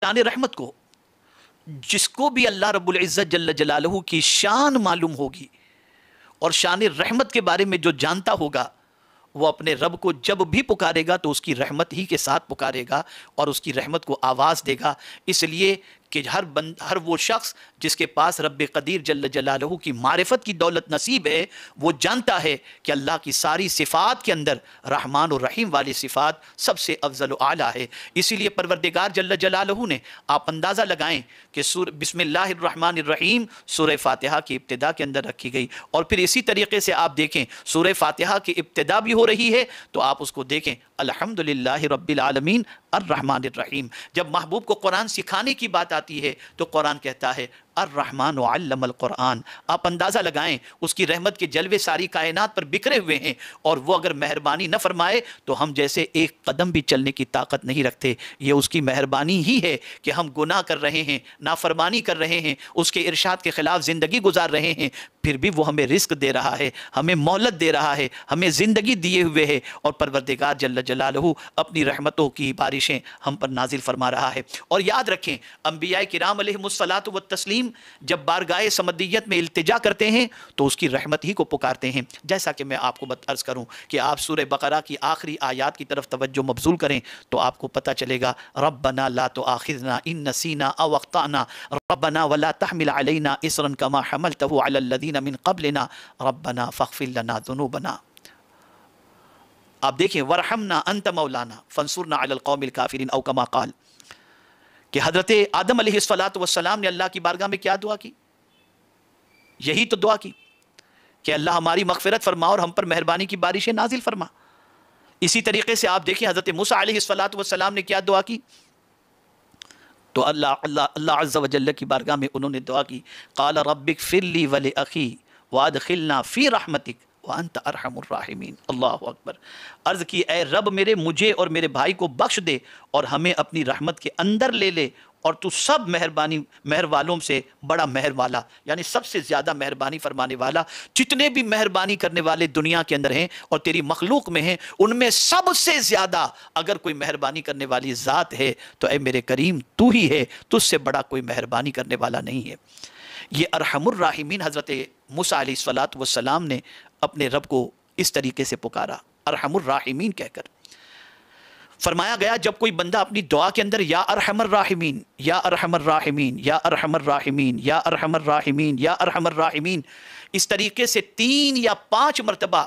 شان رحمت کو، جس کو بھی اللہ رب العزت جل جلالہ کی شان معلوم ہوگی اور شان رحمت کے بارے میں جو جانتا ہوگا، وہ اپنے رب کو جب بھی پکارے گا تو اس کی رحمت ہی کے ساتھ پکارے گا اور اس کی رحمت کو آواز دے گا۔ اس لیے کہ ہر وہ شخص جس کے پاس رب قدیر جل جلالہ کی معرفت کی دولت نصیب ہے، وہ جانتا ہے کہ اللہ کی ساری صفات کے اندر رحمان و رحیم والی صفات سب سے افضل و اعلیٰ ہے۔ اسی لیے پروردگار جل جلالہ نے، آپ اندازہ لگائیں کہ بسم اللہ الرحمن الرحیم سورہ فاتحہ کی ابتدا کے اندر رکھی گئی، اور پھر اسی طریقے سے آپ دیکھیں سورہ فاتحہ کی ابتدا بھی ہو رہی ہے تو آپ اس کو دیکھیں الحمدللہ رب العالمین الرحمن الرحیم۔ جب محبوب کو قرآن سکھانے کی بات آتی ہے تو قرآن کہتا ہے الرحمن علم القرآن۔ آپ اندازہ لگائیں اس کی رحمت کے جلوے ساری کائنات پر بکھرے ہوئے ہیں، اور وہ اگر مہربانی نہ فرمائے تو ہم جیسے ایک قدم بھی چلنے کی طاقت نہیں رکھتے۔ یہ اس کی مہربانی ہی ہے کہ ہم گناہ کر رہے ہیں، نافرمانی کر رہے ہیں، اس کے ارشاد کے خلاف زندگی گزار رہے ہیں، پھر بھی وہ ہمیں رزق دے رہا ہے، ہمیں مہلت دے رہا ہے، ہمیں زندگی دیے ہوئے ہے، اور پروردگار جل جلالہ اپنی رحمتوں کی بارشیں ہم پر نازل فرما رہا ہے۔ اور یاد رکھیں انبیاء کرام علیہم الصلاۃ والتسلیم جب بارگاہ سمدیت میں التجا کرتے ہیں تو اس کی رحمت ہی کو پکارتے ہیں۔ جیسا کہ میں آپ کو عرض کروں کہ آپ سورہ بقرہ کی آخری آیات کی طرف توجہ مبذول کریں تو آپ کو پتہ چلے گا ربنا لا تؤاخذنا ان نسینا او اخطأنا ربنا ولا تحمل علينا اصرا كما حملته على الذين من قبلنا ربنا فاغفر لنا ذنوبنا۔ آپ دیکھیں ورحمنا انت مولانا فانصرنا علی القوم الکافرین او کما قال، کہ حضرت آدم علیہ السلام نے اللہ کی بارگاہ میں کیا دعا کی؟ یہی تو دعا کی کہ اللہ ہماری مغفرت فرما اور ہم پر مہربانی کی بارشیں نازل فرما۔ اسی طریقے سے آپ دیکھیں حضرت موسیٰ علیہ السلام نے کیا دعا کی؟ تو اللہ عز و جل کی بارگاہ میں انہوں نے دعا کی قال رب اغفر لی ولأخی وادخلنا فی رحمتک وانت ارحم الراحمین۔ اللہ اکبر۔ عرض کی اے رب میرے، مجھے اور میرے بھائی کو بخش دے اور ہمیں اپنی رحمت کے اندر لے لے، اور تو سب مہر والوں سے بڑا مہر والا، یعنی سب سے زیادہ مہربانی فرمانے والا۔ جتنے بھی مہربانی کرنے والے دنیا کے اندر ہیں اور تیری مخلوق میں ہیں، ان میں سب سے زیادہ اگر کوئی مہربانی کرنے والی ذات ہے تو اے میرے کریم تو ہی ہے، تجھ سے بڑا کوئی مہربانی کرنے والا نہیں ہے۔ یہ ارحم الراحمین حضرت موسیٰ علیہ السلام نے اپنے رب کو اس طریقے سے پکارا ارحم الراحمین کہہ کر۔ فرمایا گیا جب کوئی بندہ اپنی دعا کے اندر یا ارحم الراحمین یا ارحم الراحمین یا ارحم الراحمین یا ارحم الراحمین یا ارحم الراحمین اس طریقے سے 3 یا 5 مرتبہ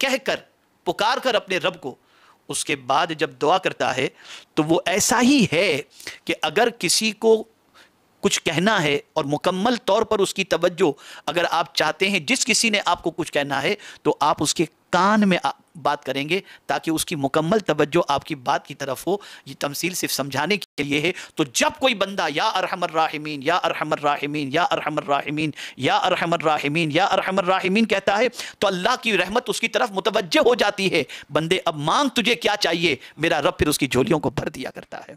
کہہ کر پکار کر اپنے رب کو، اس کے بعد جب دعا کرتا ہے تو وہ ایسا ہی ہے کہ اگر کسی کو کچھ کہنا ہے اور مکمل طور پر اس کی توجہ اگر آپ چاہتے ہیں، جس کسی نے آپ کو کچھ کہنا ہے تو آپ اس کے کان میں بات کریں گے تاکہ اس کی مکمل توجہ آپ کی بات کی طرف ہو۔ یہ تمثیل صرف سمجھانے کے لیے ہے۔ تو جب کوئی بندہ یا ارحم الراحمین یا ارحم الراحمین یا ارحم الراحمین یا ارحم الراحمین یا ارحم الراحمین کہتا ہے تو اللہ کی رحمت اس کی طرف متوجہ ہو جاتی ہے۔ بندے اب مانگ تجھے کیا چاہیے، میرا رب پھر اس کی جھولیوں کو بھر دیا کرتا ہے۔